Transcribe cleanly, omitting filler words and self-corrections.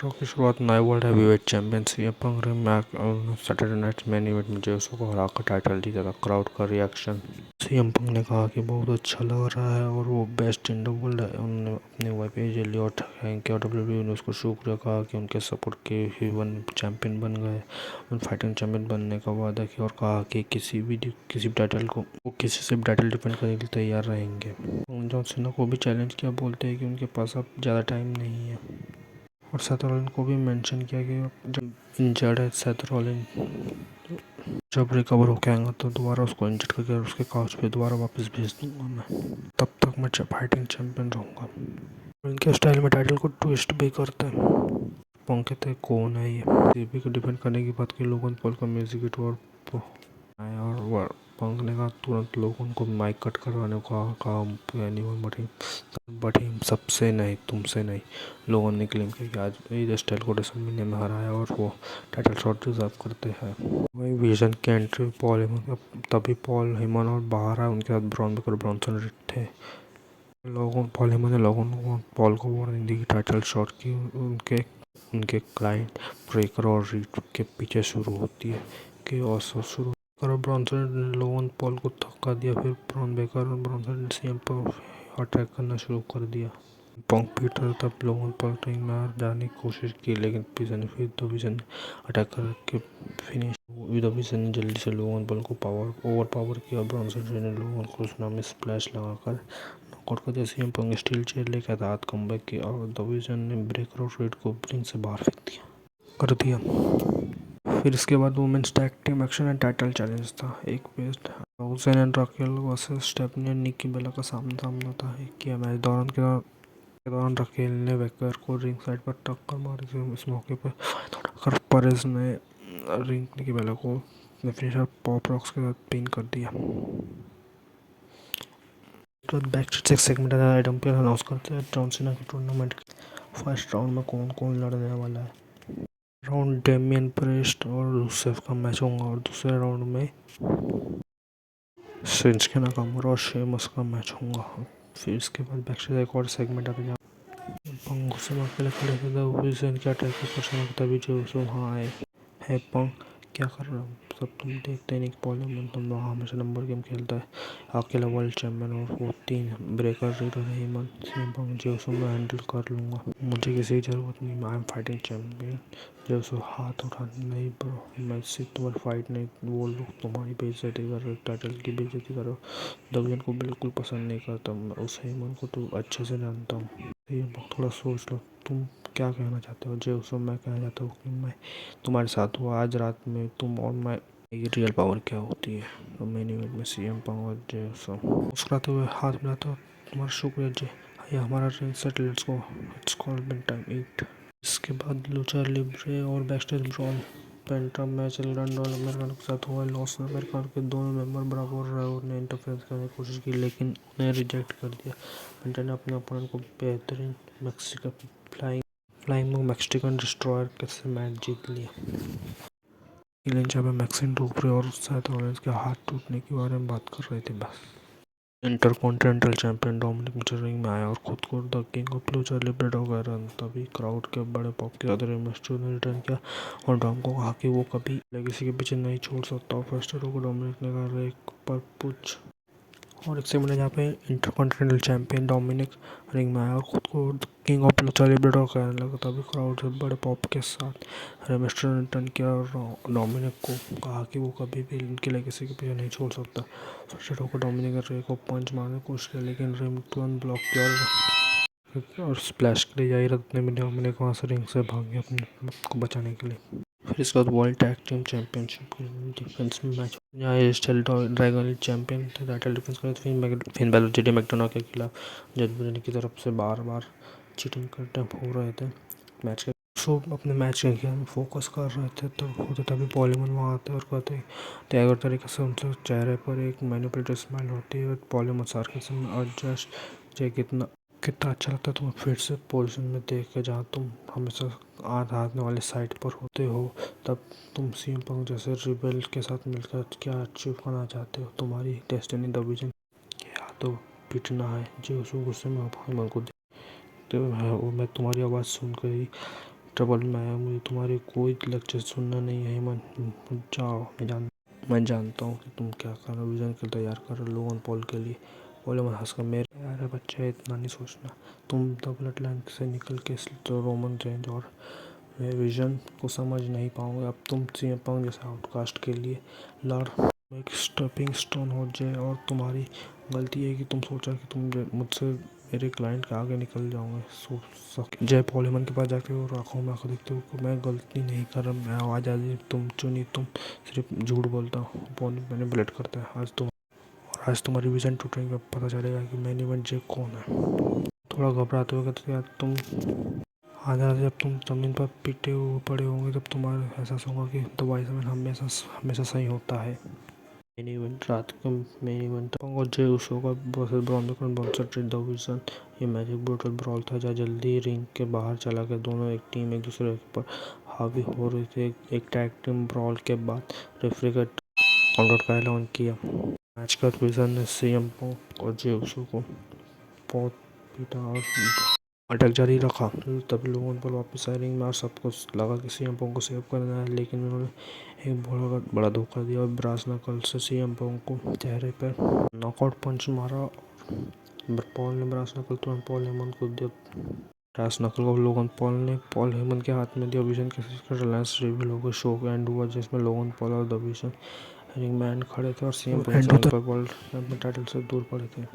Draw की शुरुआत नए वर्ल्ड हेवीवेट चैंपियन सीएम पंग मैक और सैटरडे नाइट मेन इवेंट में जेसो को हराकर टाइटल जीता था। क्राउड का रिएक्शन। सीएम पंग ने कहा कि बहुत अच्छा लग रहा है और वो बेस्ट इन द वर्ल्ड है। उन्होंने अपने वाईपी जेली और हैंक और डब्ल्यूडब्ल्यूई ने उसको शुक्रिया कहा कि उनके सपोर्ट के ही वन चैंपियन बन गए। उन फाइटिंग चैंपियन बनने का वादा किया और कहा कि किसी भी टाइटल को वो किसी से भी टाइटल डिफेंड करने के लिए तैयार रहेंगे। जॉन सीना को भी चैलेंज किया, बोलते हैं कि उनके पास अब ज़्यादा टाइम नहीं है। और सेथ रॉलिन को भी मेंशन किया कि जब इंजर्ड है सेथ रॉलिन, जब रिकवर होकर आएगा तो दोबारा उसको इंजर्ड करके उसके काउच पे दोबारा वापस भेज दूंगा मैं। तब तक मैं फाइटिंग चैंपियन रहूँगा। इनके स्टाइल में टाइटल को ट्विस्ट भी करते हैं। पंग कहते हैं कौन है ये। सीबी को डिफेंड करने की बात की लोगन पॉल का म्यूजिक हिट और पंग ने कहा तुरंत लोगों को माइक कट करवाने को कहा बट ही सबसे नहीं, तुमसे नहीं। लोगों ने क्लेम किया कि आज एज स्टाइल को रेसलमेनिया में हराया और वो टाइटल शॉट डिजर्व करते हैं। वही विजन की एंट्री पॉल हेमन, तभी पॉल हेमन और बाहर आए, उनके साथ ब्रॉन बेकर और ब्रॉन्सन रीड थे। पॉल हेमन ने लोगों को पॉल को वार्निंग दी कि टाइटल शॉट की उनके क्लाइंट ब्रेकर और रीड के पीछे शुरू होती है कि शुरू और ब्रॉन्सन ने लोगन पॉल को धक्का दिया। फिर ब्रॉन बेकर और ब्रॉन्सन ने सीएम पर अटैक करना शुरू कर दिया। पंग पीटर तब लोगों पर रिंग में जाने की कोशिश की, लेकिन फिर दो विजन ने अटैक करके फिनिश। दो विजन ने जल्दी से लोगन पॉल को ओवर पावर किया। ब्रॉन्सन ने लोगन को सुनामी स्प्लैश लगाकर नॉकआउट कर दिया। सीएम पंग स्टील चेयर लेकर हाथ कमबैक किया और दो विजन ने ब्रेकर और रेड को रिंग से बाहर फेंक दिया। फिर इसके बाद women's tag team action and title challenge था। एक बेस्ट रोज़न and Raquel versus Stephanie and Nikki Bella का सामना था। किया मैच के दौरान राकेल ने वेकर को रिंग साइड पर टक्कर मारी थी। इस मौके पर परेज ने निकी बेला को फिनिशर पॉप रॉक्स के साथ पिन कर दिया। बैक सेगमेंट एडम पेल अनाउंस करते हैं जॉन सीना के टूर्नामेंट फर्स्ट राउंड में कौन कौन लड़ने वाला है। राउंड डेमियन प्रेस्ट और रूसेफ का मैच होगा और दूसरे राउंड में शिंसुके नाकामुरा और शेमस का मैच होगा। फिर इसके बाद बैक एक और सेगमेंट आता है पंग गुस्से में अकेले खड़े थे तब विजन के अटैक को परेशान करता भी जो वहाँ आए है। पंग क्या कर रहा हूँ सब तुम देखते नहीं। पॉली तुम वहाँ हमेशा नंबर गेम खेलता है। अकेला वर्ल्ड चैम्पियन और वो 3 ब्रेकर रीड और हेमंत सिंह पंग जो मैं हैंडल कर लूँगा, मुझे किसी की ज़रूरत नहीं। I am fighting champion. जो हाथ उठा नहीं ब्रो, मैं सिर्फ तुम्हारी फाइट नहीं, वो लोग तुम्हारी बेइज्जती कर रहे, टाइटल की बेइज्जती करो। दवियन को बिल्कुल पसंद नहीं करता मैं, उस हेमंत को तो अच्छे से जानता हूँ। थोड़ा सोच लो तुम क्या कहना चाहते हो। जो मैं कहना चाहता हूँ कि मैं तुम्हारे साथ हूँ आज रात में, तुम और मैं। रियल पावर क्या होती है। तो मेन इवेंट में सीएम पंग और जेसो मुस्कुराते हुए हाथ मिलाते हो। तुम्हारा शुक्रिया जी, ये हमारा ring set, let's go, it's called bin time 8। इसके बाद लूचा लिब्रे और backstage brawl Penta match London American के साथ हुआ। लॉस अमेरिकन के दोनों मेंबर बराबर रहे और ने इंटरफेरेंस करने की कोशिश की, लेकिन उन्हें रिजेक्ट कर दिया। पेंटा ने अपने ओपोनेंट को बेहतरीन फ्लाइंग मैक्सिकन डिस्ट्रॉयर से मैच जीत लिया। जब मैक्सिन डुप्रे और सेथ रॉलिन्स के हाथ टूटने के बारे में बात कर रहे थे बस। Intercontinental champion Dominik Mysterio ring में आया और खुद को the king of lucha libre हो गया। तभी क्राउड के बड़े पॉप के साथ मिस्टेरियो ने रिटर्न किया और डॉम को कहा कि वो कभी लेगेसी के पीछे नहीं छोड़ सकता। और फर्स्ट को डोमिनिक ने कहा एक पर पूछ और एक सेगमेंट जहाँ पे इंटरकॉन्टिनेंटल चैंपियन डोमिनिक रिंग में आया और खुद को किंग ऑफ लूचा लिबरेट हो कहने लगा। तभी क्राउड से बड़े पॉप के साथ मिस्टर ने रिटर्न किया और डोमिनिक को कहा कि वो कभी भी इनके लेगेसी के पीछे नहीं छोड़ सकता। फर्स्ट को डोमिनिक रे को पंच मारने की कोशिश की, लेकिन रिम तुरंत ब्लॉक किया और स्प्लैश के लिए जाहिर रखने में डोमिनिक वहाँ से रिंग से भाग गया अपने को बचाने के लिए। फिर इसके बाद world tag team championship defence match यहाँ स्टाइल ड्रैगन चैंपियन थे, टाइटल डिफेंस कर फिन बैलर जेडी मैकडोनाल्ड के खिलाफ जज की तरफ से बार बार चीटिंग करते हो रहे थे। मैच के अपने मैच के फोकस कर रहे थे तो होते तभी पॉलीमन वहाँ आते और कहते टैगर तरीके से उनके चेहरे पर एक मैनिपुलेटिव स्माइल होती है। पॉलीमन सार्केज्म एडजस्ट जे कितना अच्छा लगता है तुम्हें फिर से पोजीशन में देख के जहाँ तुम हमेशा हारने वाले साइड पर होते हो। तब तुम सीएम पंग जैसे रिबेल के साथ मिलकर क्या अचीव करना चाहते हो। तुम्हारी डेस्टिनी डिवीजन के हाथों पीटना है। जो उस गुस्से में हेमंत को देखते है और मैं तुम्हारी आवाज़ सुनकर ही ट्रबल में आया, मुझे तुम्हारी कोई लेक्चर सुनना नहीं है हेमंत, जाओ। मैं जानता हूँ कि तुम क्या कर रहे हो, विजन के तैयार कर रहे हो लोगन पॉल के लिए। पॉलेमन हंसकर, मेरे यार बच्चे इतना नहीं सोचना, तुम द ब्लड लाइन से निकल के तो रोमन रेंज और मैं विजन को समझ नहीं पाऊंगा। अब तुम सीएम पंक जैसे आउटकास्ट के लिए लड़, एक स्टेपिंग स्टोन हो जाए। और तुम्हारी गलती है कि तुम सोचा कि तुम मुझसे मेरे क्लाइंट के आगे निकल जाओगे। सोच सके जय पॉल हेमन के पास जाके और आंखों में आंखों देखते हो, मैं गलती नहीं कर रहा, मैं आवाज़ आ रही, तुम चुनी, तुम सिर्फ झूठ बोलता हो, मैनिपुलेट करता है। आज तुम्हारी विजन टूटेंगे, अब पता चलेगा कि मैन इवेंट जे कौन है। थोड़ा घबराते हुए कहते यार तुम आधा, जब तुम ज़मीन पर पीटे हुए पड़े होंगे तब तुम्हारा एहसास होगा कि दवाई समय हमेशा हमेशा सही होता है। मेन इवेंट रात को, मेन इवेंट और जय उसो का वर्सेस ब्रॉन डिवीजन। ये मैजिक ब्रूटल ब्रॉल था जहाँ जल्दी रिंग के बाहर चला गया। दोनों एक टीम एक दूसरे पर हावी हो रहे थे। एक टैग टीम ब्रॉल के बाद रेफरी का काउंट आउट का ऐलान किया। मैच का विजन ने सीएम और जय उसो को बहुत पीटा और अटैक जारी रखा। तभी लोगों पर वापस आए रिंग में और सबको लगा कि सीएम पंक को सेव करना है, लेकिन उन्होंने एक बड़ा धोखा दिया और ब्रास नकल से सीएम पंक को चेहरे पर नॉकआउट पंच मारा। पॉल ने ब्रास नकल तुरंत पॉल हेमन को दिया। ब्रास नकल को लोगन पॉल ने पॉल हेमन के हाथ में दिया। विजन के रिलायंस रिवील हो गया। शो का एंड हुआ जिसमें लोगन पॉल और द विजन रिंग में खड़े थे और सीएम पंक पर वर्ल्ड टाइटल से दूर पड़े थे।